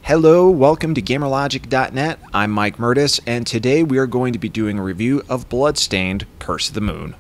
Hello, welcome to GamerLogic.net. I'm Mike Mertes, and today we are going to be doing a review of Bloodstained, Curse of the Moon.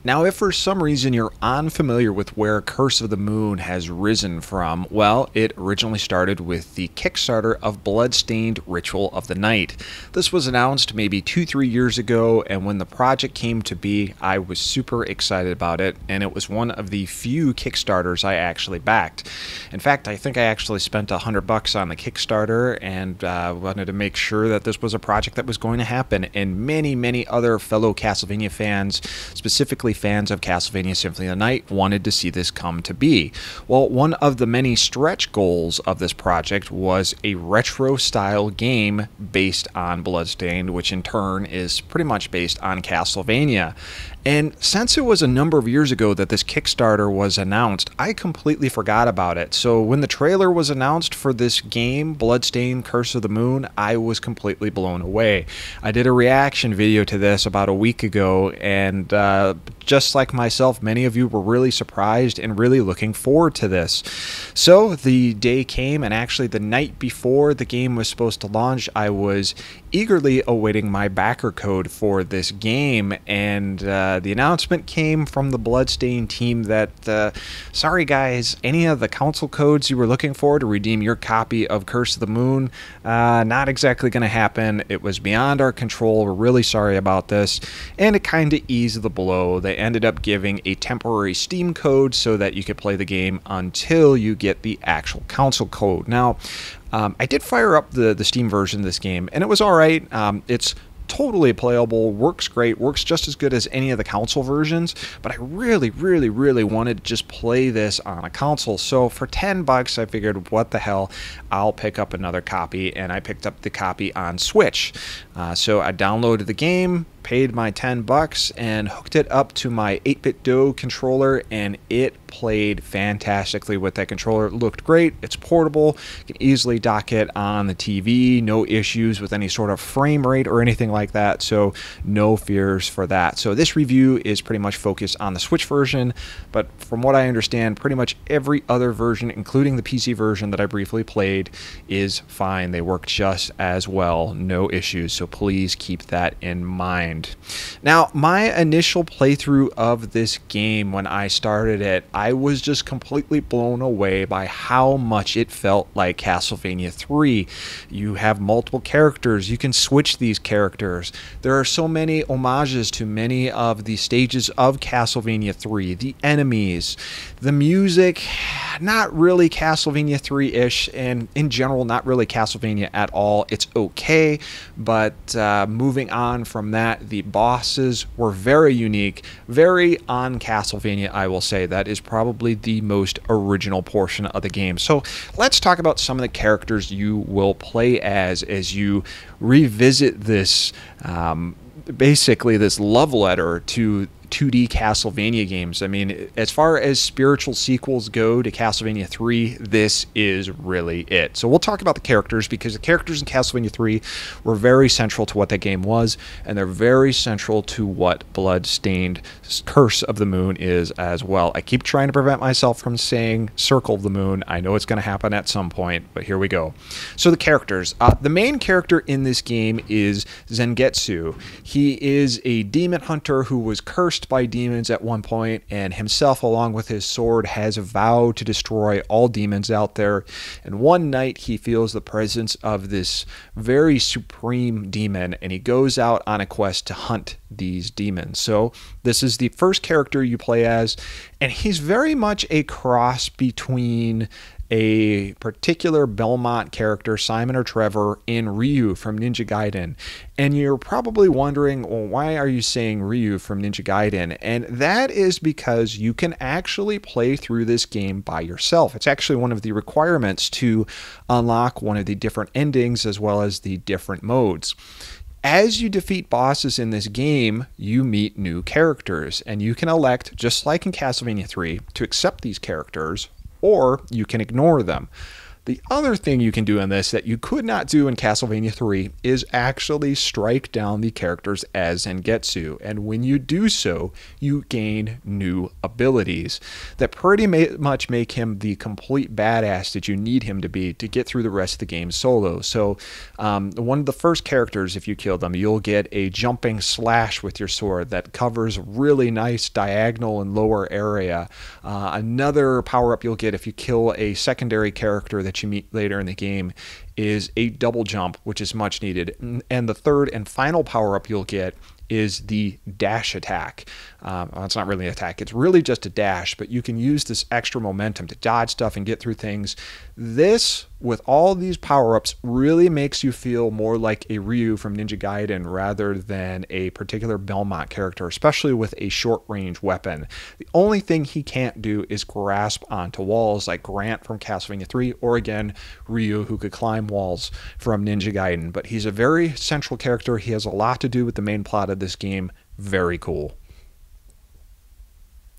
Now, if for some reason you're unfamiliar with where Curse of the Moon has risen from, well, it originally started with the Kickstarter of Bloodstained Ritual of the Night. This was announced maybe 2-3 years ago, and when the project came to be, I was super excited about it, and it was one of the few Kickstarters I actually backed. In fact, I think I actually spent $100 on the Kickstarter and wanted to make sure that this was a project that was going to happen, and many other fellow Castlevania fans, specifically fans of Castlevania Symphony of the Night, wanted to see this come to be. Well, one of the many stretch goals of this project was a retro-style game based on Bloodstained, which in turn is pretty much based on Castlevania. And since it was a number of years ago that this Kickstarter was announced, I completely forgot about it. So when the trailer was announced for this game, Bloodstained Curse of the Moon, I was completely blown away. I did a reaction video to this about a week ago, and just like myself, many of you were really surprised and really looking forward to this. So the day came, and actually the night before the game was supposed to launch, I was eagerly awaiting my backer code for this game, and the announcement came from the Bloodstained team that, sorry guys, any of the console codes you were looking for to redeem your copy of Curse of the Moon, not exactly going to happen. It was beyond our control. We're really sorry about this, and it kind of eased the blow. They ended up giving a temporary Steam code so that you could play the game until you get the actual console code. Now, I did fire up the Steam version of this game, and it was alright. It's totally playable, works great, works just as good as any of the console versions, but I really wanted to just play this on a console. So for $10, I figured, what the hell, I'll pick up another copy, and I picked up the copy on Switch. So I downloaded the game, paid my $10, and hooked it up to my 8-bit Do controller, and it played fantastically with that controller. It looked great. It's portable. You can easily dock it on the TV. No issues with any sort of frame rate or anything like that, so no fears for that. So this review is pretty much focused on the Switch version, but from what I understand, pretty much every other version, including the PC version that I briefly played, is fine. They work just as well. No issues, so please keep that in mind. Now, my initial playthrough of this game, when I started it, I was just completely blown away by how much it felt like Castlevania 3. You have multiple characters. You can switch these characters. There are so many homages to many of the stages of Castlevania 3. The enemies, the music, not really Castlevania 3-ish, and in general, not really Castlevania at all. It's okay, but moving on from that, the bosses were very unique, very on Castlevania, I will say. That is probably the most original portion of the game. So let's talk about some of the characters you will play as you revisit this, basically this love letter to 2D Castlevania games. I mean, as far as spiritual sequels go to Castlevania 3, this is really it. So we'll talk about the characters, because the characters in Castlevania 3 were very central to what that game was, and they're very central to what Bloodstained Curse of the Moon is as well. I keep trying to prevent myself from saying Circle of the Moon. I know it's going to happen at some point, but here we go. So the characters. The main character in this game is Zangetsu. He is a demon hunter who was cursed by demons at one point, and himself, along with his sword, has vowed to destroy all demons out there. And one night he feels the presence of this very supreme demon, and he goes out on a quest to hunt these demons. So this is the first character you play as, and he's very much a cross between a particular Belmont character, Simon or Trevor, in Ryu from Ninja Gaiden. And you're probably wondering, well, why are you saying Ryu from Ninja Gaiden? And that is because you can actually play through this game by yourself. It's actually one of the requirements to unlock one of the different endings as well as the different modes. As you defeat bosses in this game, you meet new characters, and you can elect, just like in Castlevania 3, to accept these characters, or you can ignore them. The other thing you can do in this that you could not do in Castlevania 3 is actually strike down the characters as Zangetsu, and when you do so, you gain new abilities that pretty much make him the complete badass that you need him to be to get through the rest of the game solo. So one of the first characters, if you kill them, you'll get a jumping slash with your sword that covers a really nice diagonal and lower area. Another power-up you'll get if you kill a secondary character that you meet later in the game is a double jump, which is much needed. And the third and final power-up you'll get is the dash attack. Well, it's not really an attack, it's really just a dash, but you can use this extra momentum to dodge stuff and get through things. This, with all these power-ups, really makes you feel more like a Ryu from Ninja Gaiden rather than a particular Belmont character, especially with a short-range weapon. The only thing he can't do is grasp onto walls like Grant from Castlevania 3, or again, Ryu, who could climb walls from Ninja Gaiden. But he's a very central character. He has a lot to do with the main plot of this game. Very cool.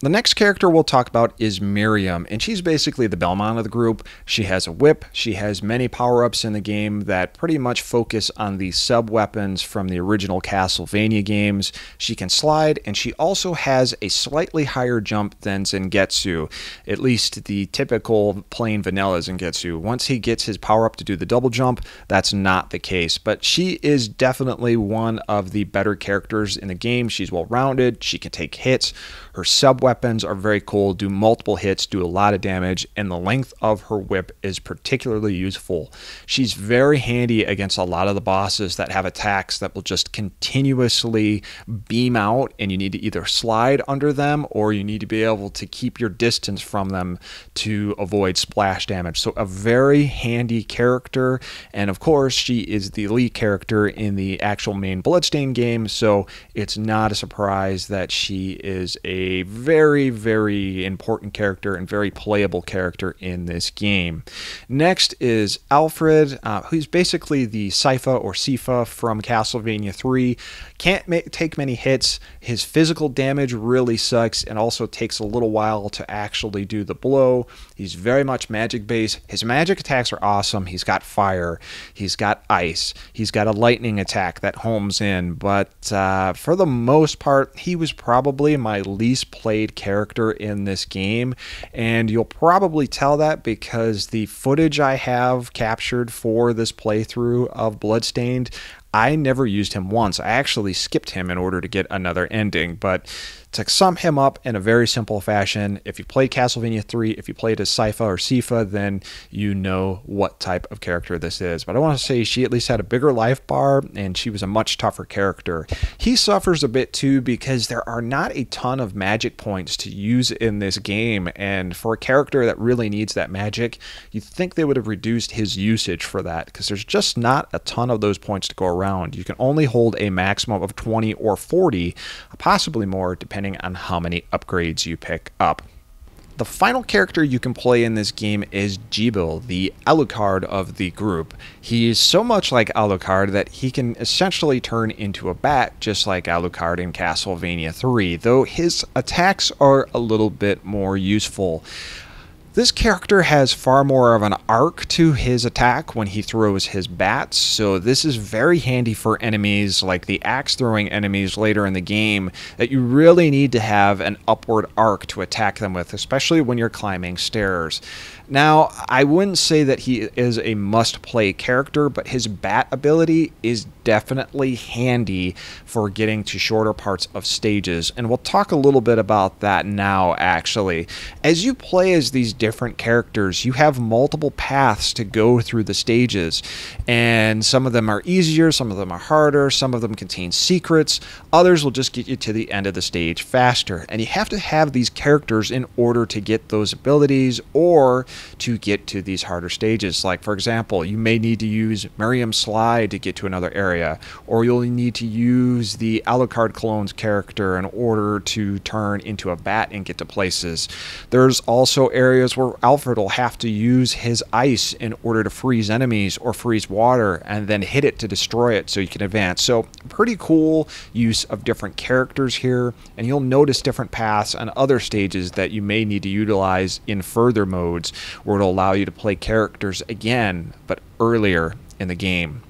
The next character we'll talk about is Miriam, and she's basically the Belmont of the group. She has a whip. She has many power-ups in the game that pretty much focus on the sub-weapons from the original Castlevania games. She can slide, and she also has a slightly higher jump than Zangetsu, at least the typical plain vanilla Zangetsu. Once he gets his power-up to do the double jump, that's not the case, but she is definitely one of the better characters in the game. She's well-rounded. She can take hits. Her sub-weapons are very cool, do multiple hits, do a lot of damage, and the length of her whip is particularly useful. She's very handy against a lot of the bosses that have attacks that will just continuously beam out, and you need to either slide under them or you need to be able to keep your distance from them to avoid splash damage. So a very handy character, and of course she is the lead character in the actual main Bloodstained game, so it's not a surprise that she is a very, very important character and very playable character in this game. Next is Alfred, who's basically the Sypha or Sifa from Castlevania 3. Can't take many hits. His physical damage really sucks and also takes a little while to actually do the blow. He's very much magic based. His magic attacks are awesome. He's got fire. He's got ice. He's got a lightning attack that homes in. But for the most part, he was probably my least played character in this game, and you'll probably tell that because the footage I have captured for this playthrough of Bloodstained, I never used him once. I actually skipped him in order to get another ending, but to sum him up in a very simple fashion, if you played Castlevania 3, if you played as Sypha or Sifa, then you know what type of character this is. But I want to say she at least had a bigger life bar, and she was a much tougher character. He suffers a bit too because there are not a ton of magic points to use in this game, and for a character that really needs that magic, you'd think they would have reduced his usage for that, because there's just not a ton of those points to go around. You can only hold a maximum of 20 or 40, possibly more, depending on how many upgrades you pick up. The final character you can play in this game is Jibil, the Alucard of the group. He is so much like Alucard that he can essentially turn into a bat, just like Alucard in Castlevania 3, though his attacks are a little bit more useful. This character has far more of an arc to his attack when he throws his bats, so this is very handy for enemies like the axe-throwing enemies later in the game that you really need to have an upward arc to attack them with, especially when you're climbing stairs. Now, I wouldn't say that he is a must-play character, but his bat ability is definitely handy for getting to shorter parts of stages, and we'll talk a little bit about that now, actually. As you play as these different characters, you have multiple paths to go through the stages, and some of them are easier, some of them are harder, some of them contain secrets, others will just get you to the end of the stage faster, and you have to have these characters in order to get those abilities, or to get to these harder stages. Like, for example, you may need to use Miriam's Slide to get to another area, or you'll need to use the Alucard clone's character in order to turn into a bat and get to places. There's also areas where Alfred will have to use his ice in order to freeze enemies or freeze water and then hit it to destroy it so you can advance. So pretty cool use of different characters here, and you'll notice different paths on other stages that you may need to utilize in further modes where it'll allow you to play characters again but earlier in the game.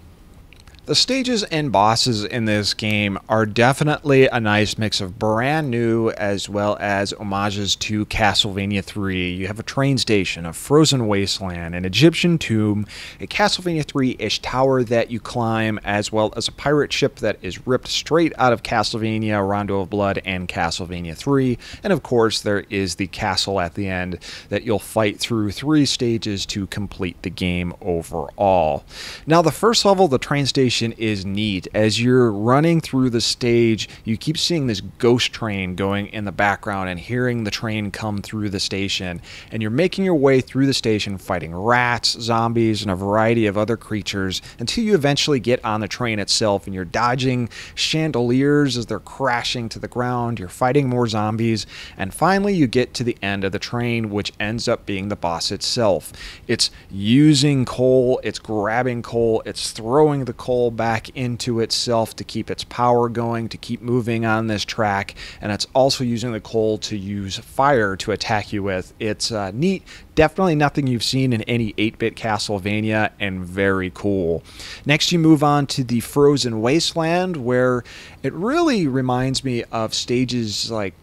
The stages and bosses in this game are definitely a nice mix of brand new as well as homages to Castlevania 3. You have a train station, a frozen wasteland, an Egyptian tomb, a Castlevania 3-ish tower that you climb, as well as a pirate ship that is ripped straight out of Castlevania, Rondo of Blood, and Castlevania 3. And of course, there is the castle at the end that you'll fight through 3 stages to complete the game overall. Now, the first level, the train station, is neat. As you're running through the stage, you keep seeing this ghost train going in the background and hearing the train come through the station, and you're making your way through the station fighting rats, zombies, and a variety of other creatures until you eventually get on the train itself, and you're dodging chandeliers as they're crashing to the ground, you're fighting more zombies, and finally you get to the end of the train, which ends up being the boss itself. It's using coal, it's grabbing coal, it's throwing the coal back into itself to keep its power going, to keep moving on this track, and it's also using the coal to use fire to attack you with. It's neat, definitely nothing you've seen in any 8-bit Castlevania, and very cool. Next you move on to the frozen wasteland, where it really reminds me of stages like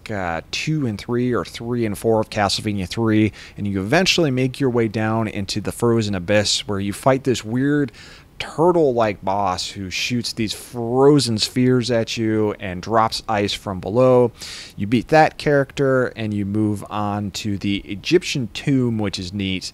2 and 3 or 3 and 4 of Castlevania 3, and you eventually make your way down into the frozen abyss, where you fight this weird turtle-like boss who shoots these frozen spheres at you and drops ice from below. You beat that character and you move on to the Egyptian tomb, which is neat.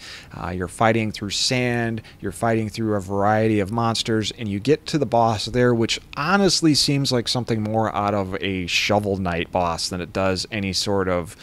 You're fighting through sand, you're fighting through a variety of monsters, and you get to the boss there, which honestly seems like something more out of a Shovel Knight boss than it does any sort of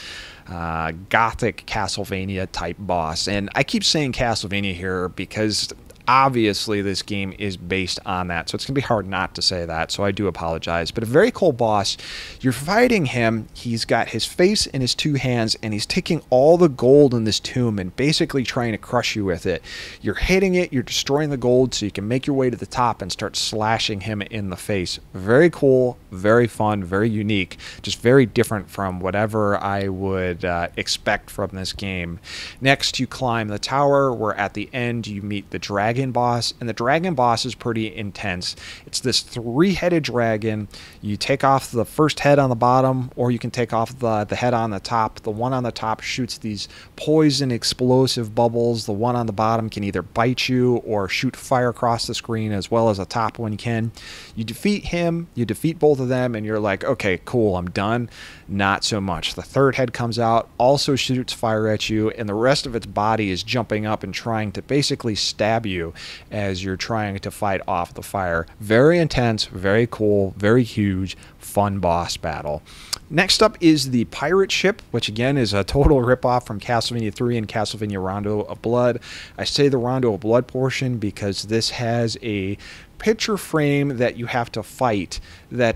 gothic Castlevania type boss. And I keep saying Castlevania here because obviously this game is based on that, so it's gonna be hard not to say that, so I do apologize. But a very cool boss. You're fighting him, he's got his face in his 2 hands, and he's taking all the gold in this tomb and basically trying to crush you with it. You're hitting it, you're destroying the gold so you can make your way to the top and start slashing him in the face. Very cool, very fun, very unique, just very different from whatever I would expect from this game. Next you climb the tower, where at the end you meet the dragon boss, and the dragon boss is pretty intense. It's this 3-headed dragon. You take off the first head on the bottom, or you can take off the head on the top. The one on the top shoots these poison explosive bubbles. The one on the bottom can either bite you or shoot fire across the screen, as well as the top one can. You defeat him, you defeat both of them, and you're like, okay, cool, I'm done. Not so much. The third head comes out, also shoots fire at you, and the rest of its body is jumping up and trying to basically stab you as you're trying to fight off the fire. Very intense, very cool, very huge, fun boss battle. Next up is the pirate ship, which again is a total ripoff from Castlevania 3 and Castlevania Rondo of Blood. I say the Rondo of Blood portion because this has a picture frame that you have to fight that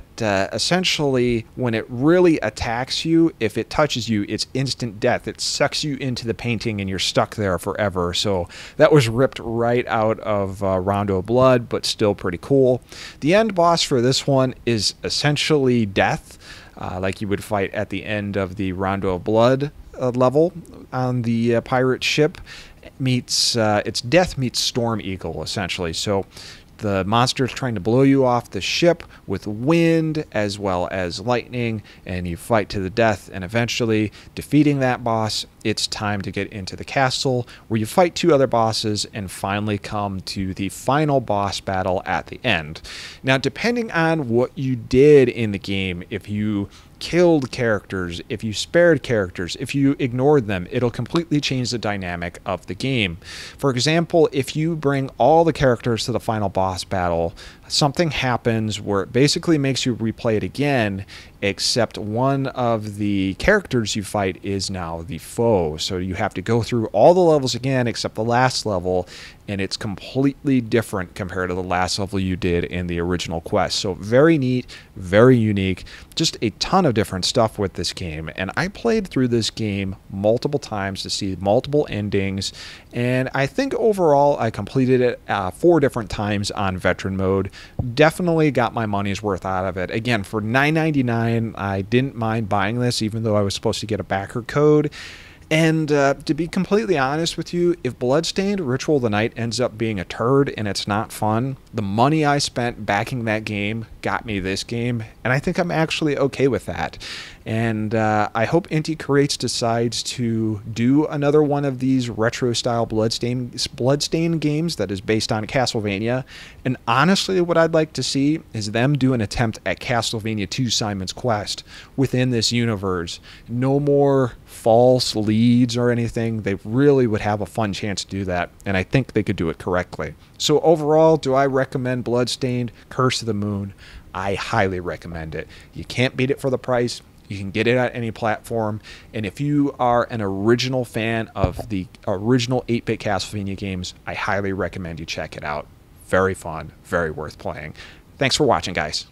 essentially, when it really attacks you, if it touches you, it's instant death. It sucks you into the painting and you're stuck there forever. So that was ripped right out of Rondo of Blood, but still pretty cool. The end boss for this one is essentially death, like you would fight at the end of the Rondo of Blood level on the pirate ship. It's death meets Storm Eagle, essentially. So the monster is trying to blow you off the ship with wind as well as lightning, and you fight to the death, and eventually defeating that boss, it's time to get into the castle, where you fight 2 other bosses and finally come to the final boss battle at the end. Now, depending on what you did in the game, if you killed characters, if you spared characters, if you ignored them, it'll completely change the dynamic of the game. For example, if you bring all the characters to the final boss battle, something happens where it basically makes you replay it again, except one of the characters you fight is now the foe. So you have to go through all the levels again except the last level, and it's completely different compared to the last level you did in the original quest. So very neat, very unique, just a ton of different stuff with this game. And I played through this game multiple times to see multiple endings, and I think overall I completed it 4 different times on veteran mode. Definitely got my money's worth out of it. Again, for $9.99, I didn't mind buying this, even though I was supposed to get a backer code. And to be completely honest with you, if Bloodstained Ritual of the Night ends up being a turd and it's not fun, the money I spent backing that game got me this game, and I think I'm actually okay with that. And I hope Inti Creates decides to do another one of these retro-style Bloodstained games that is based on Castlevania. And honestly, what I'd like to see is them do an attempt at Castlevania 2 Simon's Quest within this universe. No more false leads or anything. They really would have a fun chance to do that, and I think they could do it correctly. So overall, do I recommend Bloodstained Curse of the Moon? I highly recommend it. You can't beat it for the price. You can get it at any platform, and if you are an original fan of the original 8-bit Castlevania games, I highly recommend you check it out. Very fun, very worth playing. Thanks for watching, guys.